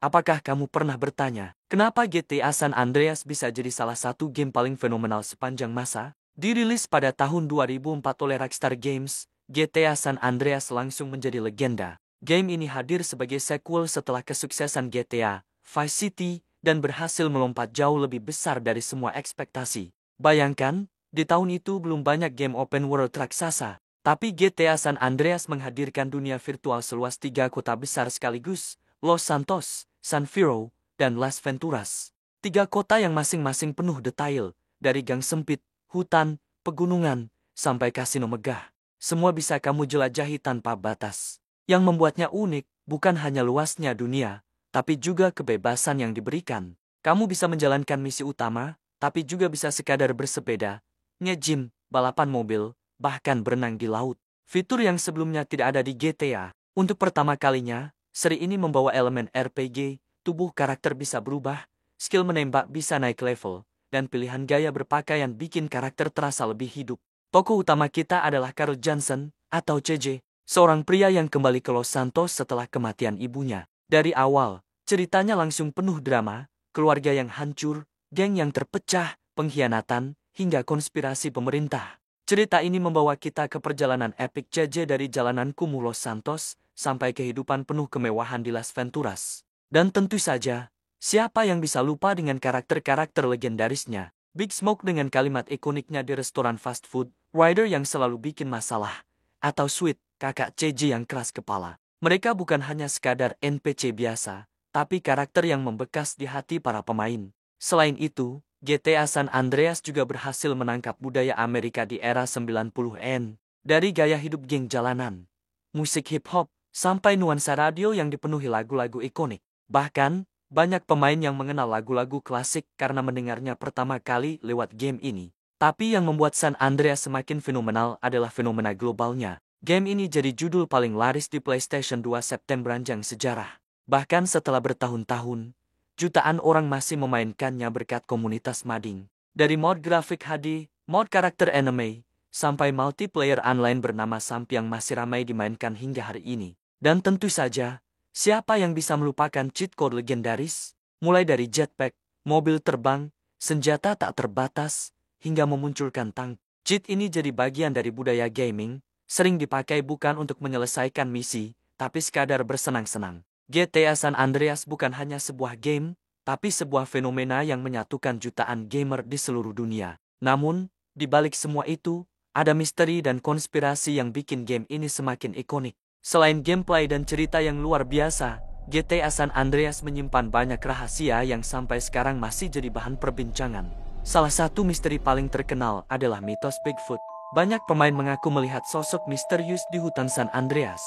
apakah kamu pernah bertanya, kenapa GTA San Andreas bisa jadi salah satu game paling fenomenal sepanjang masa? Dirilis pada tahun 2004 oleh Rockstar Games, GTA San Andreas langsung menjadi legenda. Game ini hadir sebagai sequel setelah kesuksesan GTA Vice City dan berhasil melompat jauh lebih besar dari semua ekspektasi. Bayangkan, di tahun itu belum banyak game open world raksasa, tapi GTA San Andreas menghadirkan dunia virtual seluas 3 kota besar sekaligus, Los Santos, San Fierro, dan Las Venturas. 3 kota yang masing-masing penuh detail, dari gang sempit, hutan, pegunungan, sampai kasino megah. Semua bisa kamu jelajahi tanpa batas. Yang membuatnya unik, bukan hanya luasnya dunia, tapi juga kebebasan yang diberikan. Kamu bisa menjalankan misi utama, tapi juga bisa sekadar bersepeda, nge-gym, balapan mobil, bahkan berenang di laut. Fitur yang sebelumnya tidak ada di GTA. Untuk pertama kalinya, seri ini membawa elemen RPG, tubuh karakter bisa berubah, skill menembak bisa naik level, dan pilihan gaya berpakaian bikin karakter terasa lebih hidup. Tokoh utama kita adalah Carl Johnson, atau CJ, seorang pria yang kembali ke Los Santos setelah kematian ibunya. Dari awal, ceritanya langsung penuh drama, keluarga yang hancur, geng yang terpecah, pengkhianatan, hingga konspirasi pemerintah. Cerita ini membawa kita ke perjalanan epik CJ dari jalanan kumuh Los Santos, sampai kehidupan penuh kemewahan di Las Venturas. Dan tentu saja, siapa yang bisa lupa dengan karakter-karakter legendarisnya? Big Smoke dengan kalimat ikoniknya di restoran fast food, Ryder yang selalu bikin masalah, atau Sweet, kakak CJ yang keras kepala. Mereka bukan hanya sekadar NPC biasa, tapi karakter yang membekas di hati para pemain. Selain itu, GTA San Andreas juga berhasil menangkap budaya Amerika di era 90-an. Dari gaya hidup geng jalanan, musik hip-hop, sampai nuansa radio yang dipenuhi lagu-lagu ikonik. Bahkan, banyak pemain yang mengenal lagu-lagu klasik karena mendengarnya pertama kali lewat game ini. Tapi yang membuat San Andreas semakin fenomenal adalah fenomena globalnya. Game ini jadi judul paling laris di PlayStation 2 sepanjang sejarah. Bahkan setelah bertahun-tahun, jutaan orang masih memainkannya berkat komunitas modding. Dari mod grafik HD, mod karakter anime, sampai multiplayer online bernama Samp yang masih ramai dimainkan hingga hari ini. Dan tentu saja, siapa yang bisa melupakan cheat code legendaris? Mulai dari jetpack, mobil terbang, senjata tak terbatas, hingga memunculkan tank. Cheat ini jadi bagian dari budaya gaming, sering dipakai bukan untuk menyelesaikan misi, tapi sekadar bersenang-senang. GTA San Andreas bukan hanya sebuah game, tapi sebuah fenomena yang menyatukan jutaan gamer di seluruh dunia. Namun, di balik semua itu, ada misteri dan konspirasi yang bikin game ini semakin ikonik. Selain gameplay dan cerita yang luar biasa, GTA San Andreas menyimpan banyak rahasia yang sampai sekarang masih jadi bahan perbincangan. Salah satu misteri paling terkenal adalah mitos Bigfoot. Banyak pemain mengaku melihat sosok misterius di hutan San Andreas.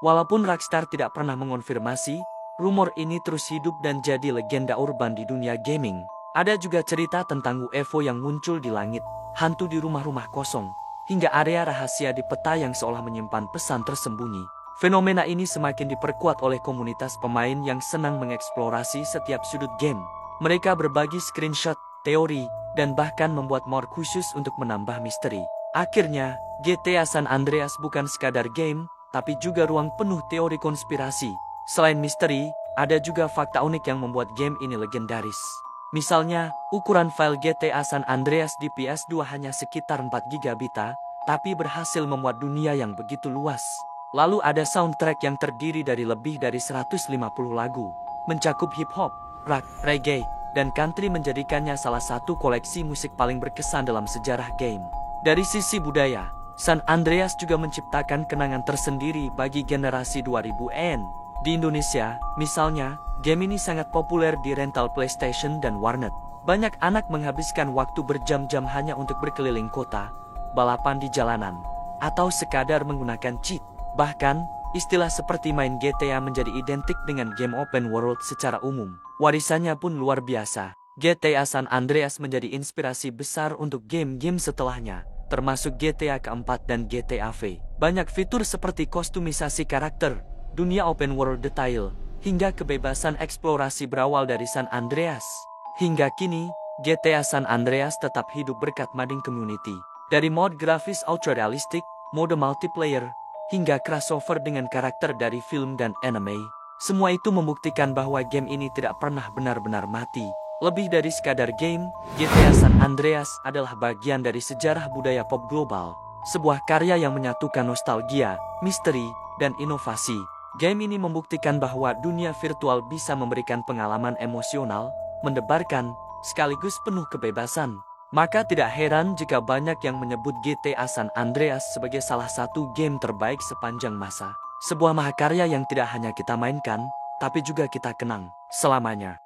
Walaupun Rockstar tidak pernah mengonfirmasi, rumor ini terus hidup dan jadi legenda urban di dunia gaming. Ada juga cerita tentang UFO yang muncul di langit, hantu di rumah-rumah kosong, hingga area rahasia di peta yang seolah menyimpan pesan tersembunyi. Fenomena ini semakin diperkuat oleh komunitas pemain yang senang mengeksplorasi setiap sudut game. Mereka berbagi screenshot, teori, dan bahkan membuat mod khusus untuk menambah misteri. Akhirnya, GTA San Andreas bukan sekadar game, tapi juga ruang penuh teori konspirasi. Selain misteri, ada juga fakta unik yang membuat game ini legendaris. Misalnya, ukuran file GTA San Andreas di PS2 hanya sekitar 4 GB, tapi berhasil memuat dunia yang begitu luas. Lalu ada soundtrack yang terdiri dari lebih dari 150 lagu, mencakup hip-hop, rock, reggae, dan country menjadikannya salah satu koleksi musik paling berkesan dalam sejarah game. Dari sisi budaya, San Andreas juga menciptakan kenangan tersendiri bagi generasi 2000-an. Di Indonesia, misalnya, game ini sangat populer di rental PlayStation dan warnet. Banyak anak menghabiskan waktu berjam-jam hanya untuk berkeliling kota, balapan di jalanan, atau sekadar menggunakan cheat. Bahkan, istilah seperti main GTA menjadi identik dengan game open world secara umum. Warisannya pun luar biasa. GTA San Andreas menjadi inspirasi besar untuk game-game setelahnya, termasuk GTA keempat dan GTA V. Banyak fitur seperti kostumisasi karakter, dunia open world detail, hingga kebebasan eksplorasi berawal dari San Andreas. Hingga kini, GTA San Andreas tetap hidup berkat modding community. Dari mod grafis ultra realistik, mode multiplayer, hingga crossover dengan karakter dari film dan anime, Semua itu membuktikan bahwa game ini tidak pernah benar-benar mati. Lebih dari sekadar game, GTA San Andreas adalah bagian dari sejarah budaya pop global. Sebuah karya yang menyatukan nostalgia, misteri, dan inovasi. Game ini membuktikan bahwa dunia virtual bisa memberikan pengalaman emosional, mendebarkan, sekaligus penuh kebebasan. Maka tidak heran jika banyak yang menyebut GTA San Andreas sebagai salah satu game terbaik sepanjang masa. Sebuah mahakarya yang tidak hanya kita mainkan, tapi juga kita kenang selamanya.